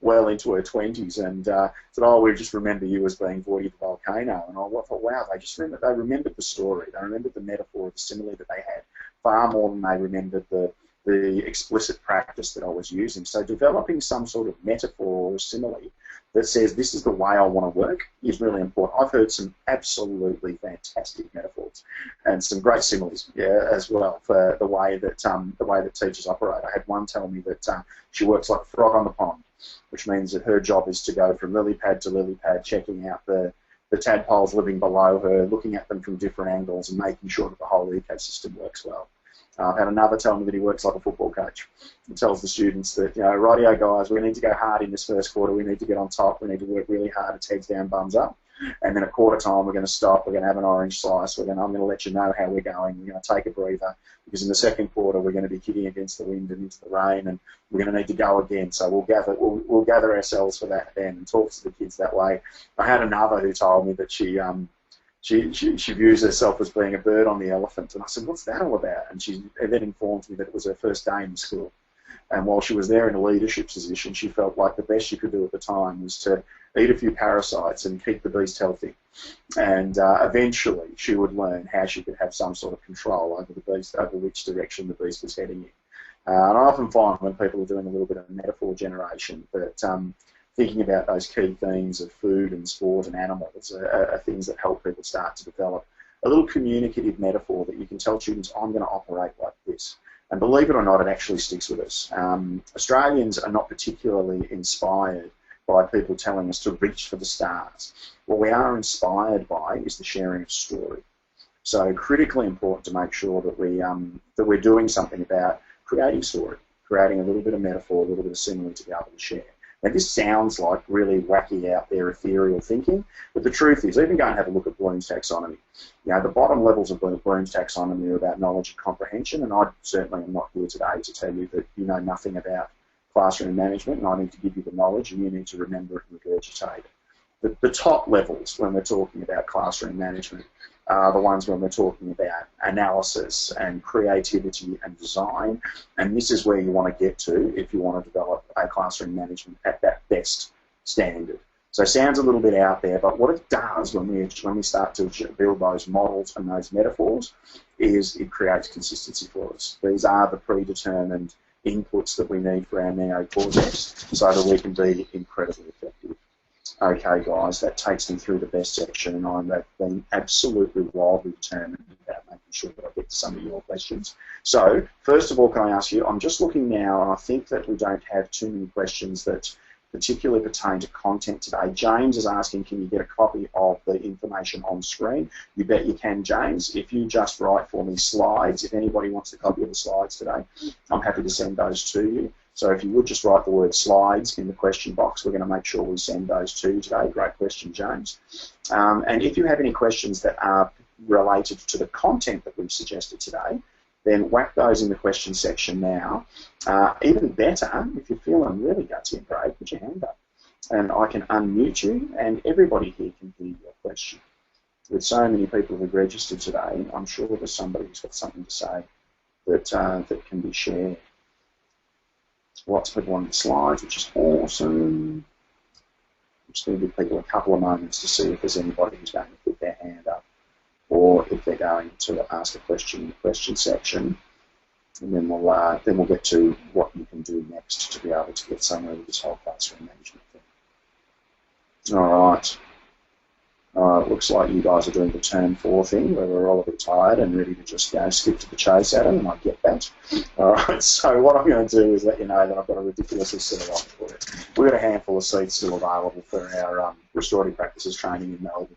Speaker 1: well into her 20s, and said, "Oh, we just remember you as being Voidy the volcano." And I thought, wow, they remembered the story, they remembered the metaphor, the simile that they had, far more than they remembered the explicit practice that I was using. So developing some sort of metaphor or simile that says this is the way I want to work is really important. I've heard some absolutely fantastic metaphors and some great similes, as well, for the way that teachers operate. I had one tell me that she works like a frog on the pond, which means that her job is to go from lily pad to lily pad, checking out the tadpoles living below her, looking at them from different angles and making sure that the whole ecosystem works well. I had another tell me that he works like a football coach. He tells the students that, rightio guys, we need to go hard in this first quarter, we need to get on top, we need to work really hard, it's heads down, bums up. And then at quarter time, we're going to stop, we're going to have an orange slice, I'm going to let you know how we're going, we're going to take a breather, because in the second quarter, we're going to be kicking against the wind and into the rain, and we're going to need to go again, so we'll gather ourselves for that then and talk to the kids that way. I had another who told me that she views herself as being a bird on the elephant, and I said, what's that all about? And she then informed me that it was her first day in school. And while she was there in a leadership position, she felt like the best she could do at the time was to eat a few parasites and keep the beast healthy. And eventually she would learn how she could have some sort of control over the beast, over which direction the beast was heading in. And I often find when people are doing a little bit of metaphor generation that thinking about those key themes of food and sport and animals are things that help people start to develop a little communicative metaphor that you can tell students, I'm going to operate like this. And believe it or not, it actually sticks with us. Australians are not particularly inspired by people telling us to reach for the stars. What we are inspired by is the sharing of story. So critically important to make sure that we're doing something about creating story, creating a little bit of metaphor, a little bit of simile to be able to share. Now, this sounds like really wacky, out there, ethereal thinking, but the truth is, even go and have a look at Bloom's taxonomy. The bottom levels of Bloom's taxonomy are about knowledge and comprehension, and I certainly am not here today to tell you that you know nothing about classroom management, and I need to give you the knowledge, and you need to remember it and regurgitate it. The top levels, when we're talking about classroom management, are the ones when we're talking about analysis and creativity and design, and this is where you want to get to if you want to develop a classroom management at that best standard. So it sounds a little bit out there, but what it does when we start to build those models and those metaphors is it creates consistency for us. These are the predetermined inputs that we need for our neocortex so that we can be incredibly effective. Okay, guys, that takes me through the best section, and I've been absolutely wildly determined about making sure that I get to some of your questions. So, first of all, can I ask you, I'm just looking now, and I think that we don't have too many questions that particularly pertain to content today. James is asking, can you get a copy of the information on screen? You bet you can, James. If you just write for me slides, if anybody wants a copy of the slides today, I'm happy to send those to you. So if you would just write the word slides in the question box, we're going to make sure we send those to you today. Great question, James. And if you have any questions that are related to the content that we've suggested today, then whack those in the question section now. Even better, if you're feeling really gutsy and brave, put your hand up. And I can unmute you, and everybody here can hear your question. With so many people who've registered today, I'm sure there's somebody who's got something to say that, that can be shared. Lots of people on the slides, which is awesome. I'm just going to give people a couple of moments to see if there's anybody who's going to put their hand up, or if they're going to ask a question in the question section, and then we'll get to what you can do next to be able to get somewhere with this whole classroom management thing. All right. Looks like you guys are doing the turn 4 thing, where we're all a bit tired and ready to just skip to the chase at it, and I get that. All right, so what I'm going to do is let you know that I've got a ridiculously silly offer for it. We've got a handful of seats still available for our restorative practices training in Melbourne.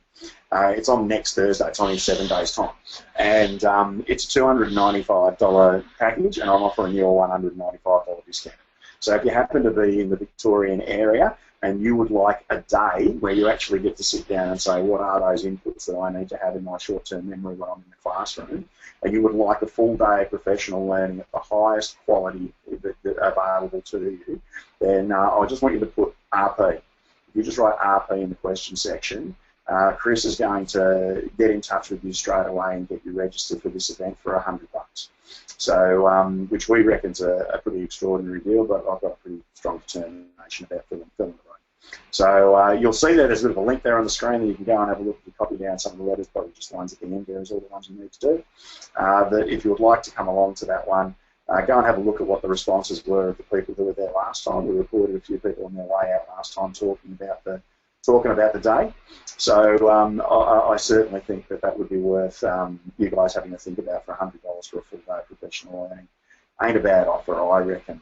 Speaker 1: It's on next Thursday. It's only in 7 days' time. And it's a $295 package, and I'm offering you a $195 discount. So if you happen to be in the Victorian area and you would like a day where you actually get to sit down and say, what are those inputs that I need to have in my short-term memory when I'm in the classroom, and you would like a full day of professional learning at the highest quality available to you, then I just want you to put RP. If you just write RP in the question section, Chris is going to get in touch with you straight away and get you registered for this event for $100. So, which we reckon's a pretty extraordinary deal, but I've got a pretty strong determination about filling the room. So you'll see that there's a bit of a link there on the screen that you can go and have a look. If you copy down some of the letters, probably just lines at the end, there's all the ones you need to do. That if you would like to come along to that one, go and have a look at what the responses were of the people who were there last time. We reported a few people on their way out last time talking about the day. So I certainly think that would be worth you guys having to think about for $100 for a full day of professional learning. Ain't a bad offer, I reckon.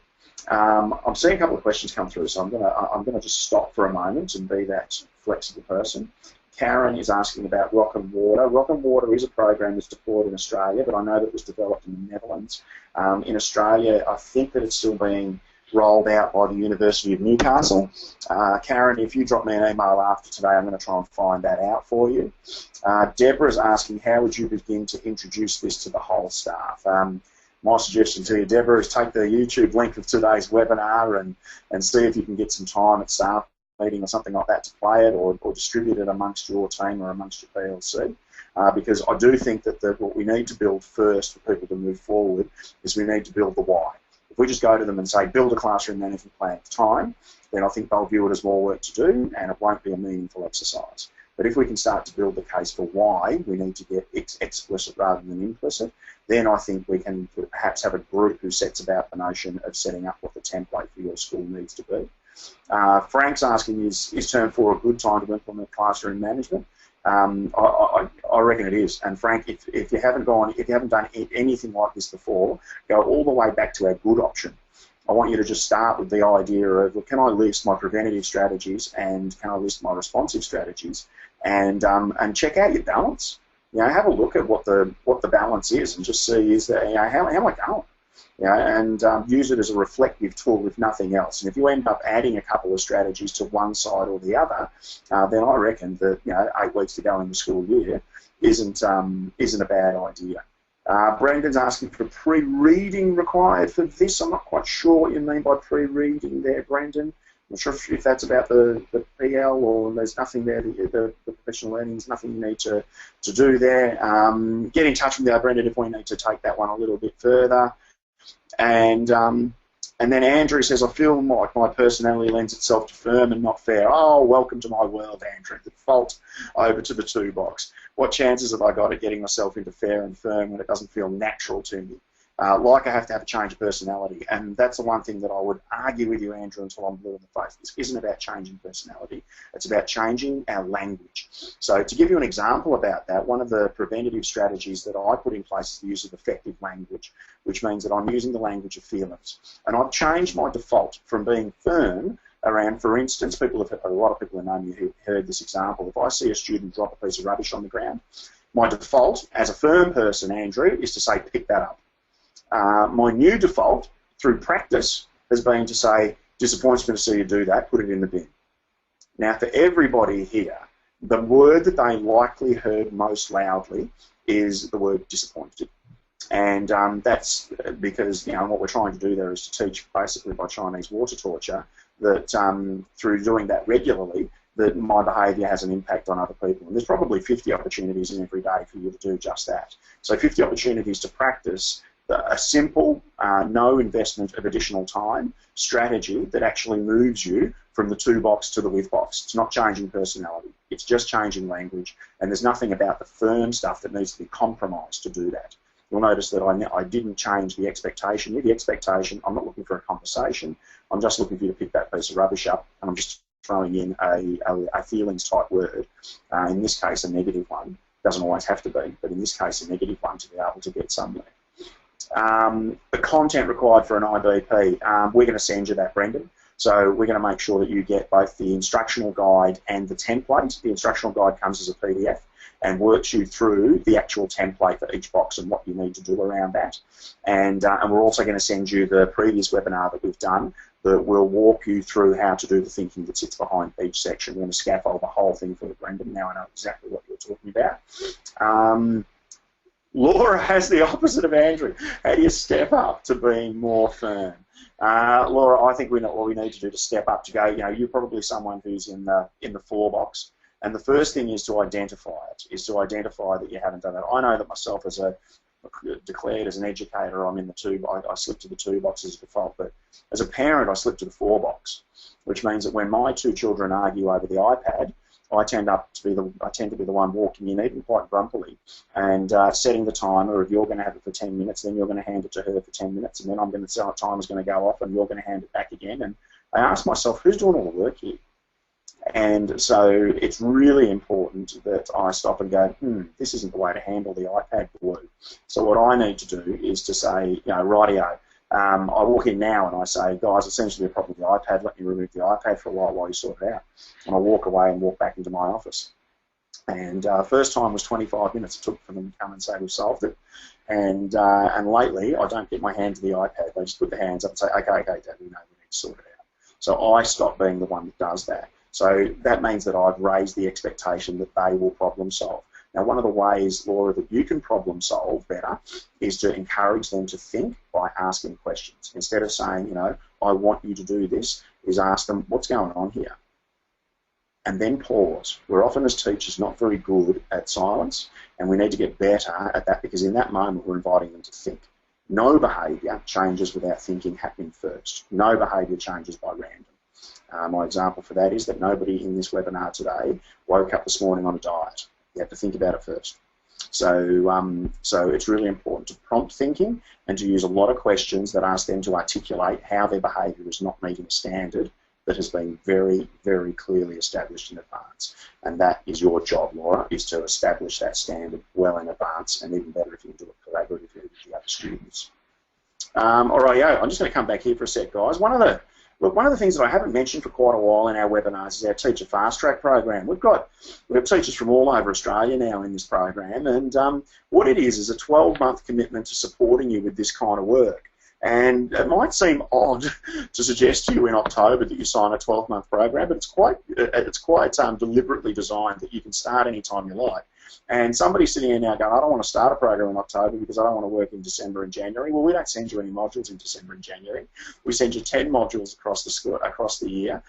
Speaker 1: I'm seeing a couple of questions come through, so I'm gonna just stop for a moment and be that flexible person. Karen is asking about Rock and Water. Rock and Water is a program that's deployed in Australia, but I know that it was developed in the Netherlands. In Australia, I think that it's still being rolled out by the University of Newcastle. Karen, if you drop me an email after today, I'm going to try and find that out for you. Deborah's asking, how would you begin to introduce this to the whole staff? My suggestion to you, Deborah, is take the YouTube link of today's webinar and see if you can get some time at staff meeting or something like that to play it or distribute it amongst your team or amongst your PLC. Because I do think that what we need to build first for people to move forward is we need to build the why. If we just go to them and say, build a classroom management plan at time, then I think they'll view it as more work to do and it won't be a meaningful exercise. But if we can start to build the case for why we need to get explicit rather than implicit, then I think we can perhaps have a group who sets about the notion of setting up what the template for your school needs to be. Frank's asking, is term 4 a good time to implement classroom management? I reckon it is. And Frank, if you haven't done anything like this before, go all the way back to our good option. I want you to just start with the idea of, well, can I list my preventative strategies and can I list my responsive strategies, and check out your balance. You know, have a look at what the balance is and just see, is that, you know, how am I going? You know, and use it as a reflective tool if nothing else. And if you end up adding a couple of strategies to one side or the other, then I reckon that, you know, 8 weeks to go in the school year isn't a bad idea. Brendan's asking for pre-reading required for this. I'm not quite sure what you mean by pre-reading there, Brendan. I'm not sure if that's about the PL, or there's nothing there, the professional learning, there's nothing you need to do there. Get in touch with me, Brendan, if we need to take that one a little bit further. And then Andrew says, I feel like my personality lends itself to firm and not fair. Oh, welcome to my world, Andrew. The default over to the 2 box. What chances have I got at getting myself into fair and firm when it doesn't feel natural to me? Like I have to have a change of personality. And that's the one thing that I would argue with you, Andrew, until I'm blue in the face. This isn't about changing personality. It's about changing our language. So to give you an example about that, one of the preventative strategies that I put in place is the use of effective language, which means that I'm using the language of feelings. And I've changed my default from being firm around, for instance, a lot of people who know me who heard this example. If I see a student drop a piece of rubbish on the ground, my default as a firm person, Andrew, is to say, pick that up. My new default, through practice, has been to say, disappoints me to see you do that, put it in the bin. Now, for everybody here, the word that they likely heard most loudly is the word disappointed. And that's because, what we're trying to do there is to teach, basically by Chinese water torture, that through doing that regularly, that my behaviour has an impact on other people. And there's probably 50 opportunities in every day for you to do just that. So 50 opportunities to practice a simple, no investment of additional time strategy that actually moves you from the 2 box to the with box. It's not changing personality. It's just changing language. And there's nothing about the firm stuff that needs to be compromised to do that. You'll notice that I didn't change the expectation. The expectation, I'm not looking for a conversation. I'm just looking for you to pick that piece of rubbish up, and I'm just throwing in a feelings type word. In this case, a negative one. Doesn't always have to be, but in this case, a negative one to be able to get somewhere. The content required for an IBP, we're going to send you that, Brendan. So we're going to make sure that you get both the instructional guide and the template. The instructional guide comes as a PDF and works you through the actual template for each box and what you need to do around that. And we're also going to send you the previous webinar that we've done that will walk you through how to do the thinking that sits behind each section. We're going to scaffold the whole thing for you, Brendan. Now I know exactly what you're talking about. Laura has the opposite of Andrew. How do you step up to being more firm? Laura, I think we know what we need to do to step up to go. You're probably someone who's in the 4 box, and the first thing is to identify it. Is to identify that you haven't done that. I know that myself, declared as an educator, I'm in the 2. I slip to the 2 box as a default, but as a parent, I slip to the 4 box, which means that when my 2 children argue over the iPad, I tend to be the one walking in, even quite grumpily, and setting the timer. If you're going to have it for 10 minutes, then you're going to hand it to her for 10 minutes, and then I'm going to say the timer's going to go off, and you're going to hand it back again. And I ask myself, who's doing all the work here? And so it's really important that I stop and go, this isn't the way to handle the iPad blue. So what I need to do is to say, rightio. I walk in now and I say, guys, it seems to be a problem with the iPad. Let me remove the iPad for a while you sort it out. And I walk away and walk back into my office. And first time was 25 minutes it took for them to come and say we've solved it. And lately, I don't get my hand to the iPad. They just put their hands up and say, okay, Dad, we know we need to sort it out. So I stop being the one that does that. So that means that I've raised the expectation that they will problem solve. Now, one of the ways, Laura, that you can problem solve better is to encourage them to think by asking questions. Instead of saying, I want you to do this, is ask them, what's going on here? And then pause. We're often, as teachers, not very good at silence, and we need to get better at that, because in that moment we're inviting them to think. No behaviour changes without thinking happening first. No behaviour changes by random. My example for that is that nobody in this webinar today woke up this morning on a diet. You have to think about it first. So it's really important to prompt thinking and to use a lot of questions that ask them to articulate how their behaviour is not meeting a standard that has been very, very clearly established in advance. And that is your job, Laura, is to establish that standard well in advance, and even better if you can do it collaboratively with the other students. All right, I'm just going to come back here for a sec, guys. One of the things that I haven't mentioned for quite a while in our webinars is our Teacher Fast Track program. We've got teachers from all over Australia now in this program, and what it is a 12-month commitment to supporting you with this kind of work. And it might seem odd to suggest to you in October that you sign a 12-month program, but it's quite deliberately designed that you can start any time you like. And somebody's sitting here now going, I don't want to start a program in October because I don't want to work in December and January. Well, we don't send you any modules in December and January. We send you 10 modules across the school, across the year.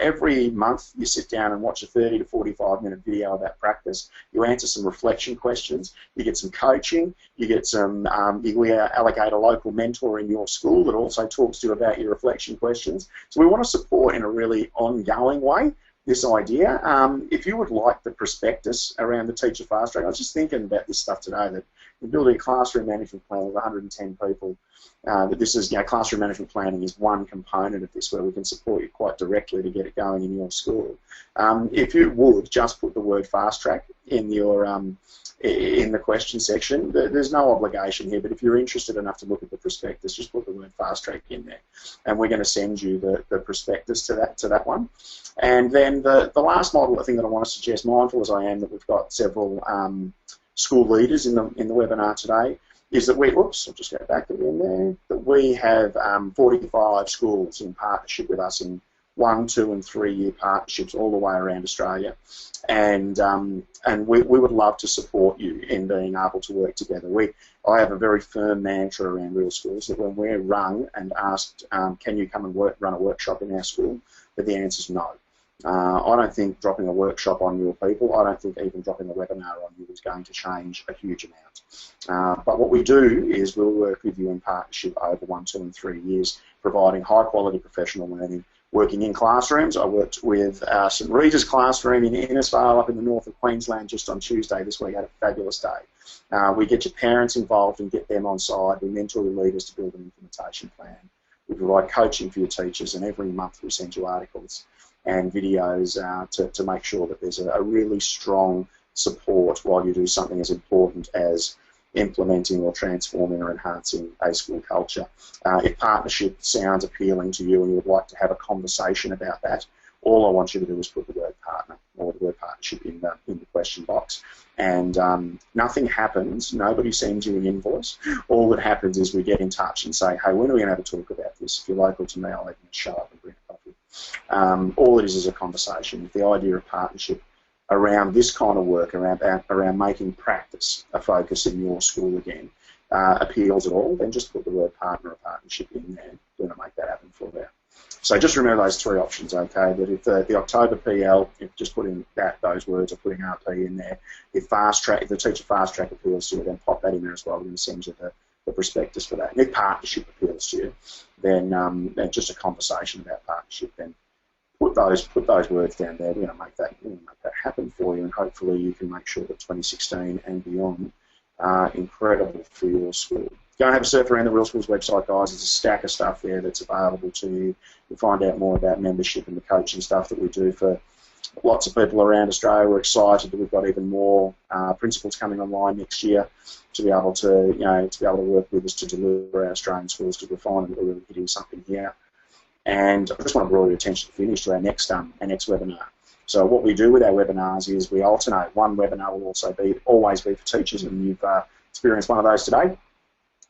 Speaker 1: Every month you sit down and watch a 30 to 45-minute video about practice. You answer some reflection questions. You get some coaching. You get some, we allocate a local mentor in your school that also talks to you about your reflection questions. So we want to support in a really ongoing way this idea. If you would like the prospectus around the Teacher Fast Track, I was just thinking about this stuff today, that we're building a classroom management plan with 110 people, that this is, classroom management planning is one component of this where we can support you quite directly to get it going in your school. If you would just put the word Fast Track in your in the question section, there's no obligation here, but if you're interested enough to look at the prospectus, just put the word Fast Track in there, and we're going to send you the prospectus to that one. And then the last model, I think that I want to suggest, mindful as I am that we've got several school leaders in the webinar today, is that I'll just go back in there, that we have 45 schools in partnership with us in 1-, 2-, and 3-year partnerships all the way around Australia, and we would love to support you in being able to work together. I have a very firm mantra around Real Schools that when we're rung and asked, can you come and run a workshop in our school, that the answer is no. I don't think dropping a workshop on your people, I don't think even dropping a webinar on you is going to change a huge amount. But what we do is we'll work with you in partnership over 1, 2, and 3 years, providing high quality professional learning, working in classrooms. I worked with St Rita's classroom in Innisfail up in the north of Queensland just on Tuesday this week. Had a fabulous day. We get your parents involved and get them on side. We mentor your leaders to build an implementation plan. We provide coaching for your teachers, and every month we send you articles and videos to make sure that there's a really strong support while you do something as important as implementing or transforming or enhancing a school culture. If partnership sounds appealing to you and you would like to have a conversation about that, all I want you to do is put the word partner or the word partnership in the question box. And nothing happens, nobody sends you an invoice. All that happens is we get in touch and say, hey, when are we going to have a talk about this? If you're local to me, I'll let you show up and bring a coffee. All it is a conversation. The idea of partnership around this kind of work, around making practice a focus in your school again, appeals at all, then just put the word partner or partnership in there. We're going to make that happen for you. So just remember those 3 options, okay? That if the October PL, if just put in those words or putting RP in there, if the Teacher Fast Track appeals to you, then pop that in there as well. We're going to send you the prospectus for that. And if partnership appeals to you, then just a conversation about partnership, then put those words down there. We're going to make that happen for you, and hopefully you can make sure that 2016 and beyond are incredible for your school. Go and have a surf around the Real Schools website, guys. There's a stack of stuff there that's available to you. You'll find out more about membership and the coaching stuff that we do for lots of people around Australia. We're excited that we've got even more principals coming online next year to be able to work with us to deliver our Australian schools, because we're finding that we're really hitting something here. And I just want to draw your attention to our next webinar. So what we do with our webinars is we alternate. One webinar will always be for teachers, and you've experienced one of those today.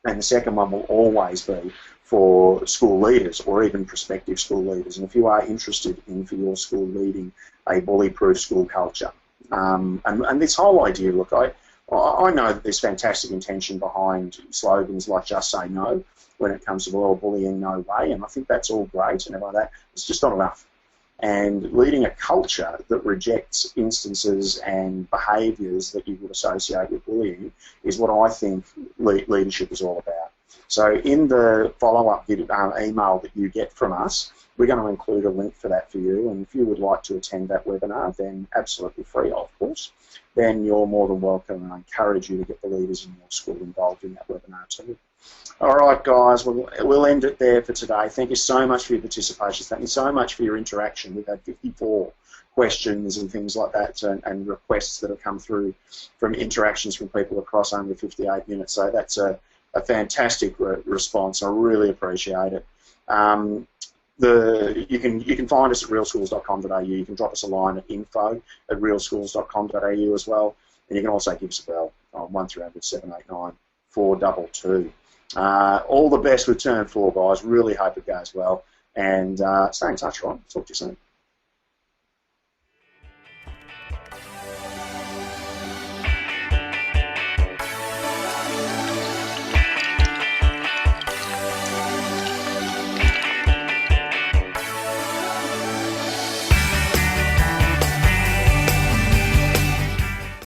Speaker 1: And the second one will always be for school leaders or even prospective school leaders. And if you are interested in, for your school, leading a bully-proof school culture, and this whole idea, look, I know that there's fantastic intention behind slogans like "Just Say No" when it comes to, well, bullying, no way, and I think that's all great and everything like that. It's just not enough. And leading a culture that rejects instances and behaviours that you would associate with bullying is what I think leadership is all about. So in the follow-up email that you get from us, we're going to include a link for that for you, and if you would like to attend that webinar, then absolutely free, of course, then you're more than welcome, and I encourage you to get the leaders in your school involved in that webinar too. All right, guys, we'll end it there for today. Thank you so much for your participation. Thank you so much for your interaction. We've had 54 questions and things like that, and requests that have come through from interactions from people across only 58 minutes. So that's a fantastic response. I really appreciate it. You can find us at realschools.com.au. You can drop us a line at info@realschools.com.au as well, and you can also give us a bell on 1300 789 422. All the best with Term 4, guys. Really hope it goes well, and stay in touch, right? Talk to you soon.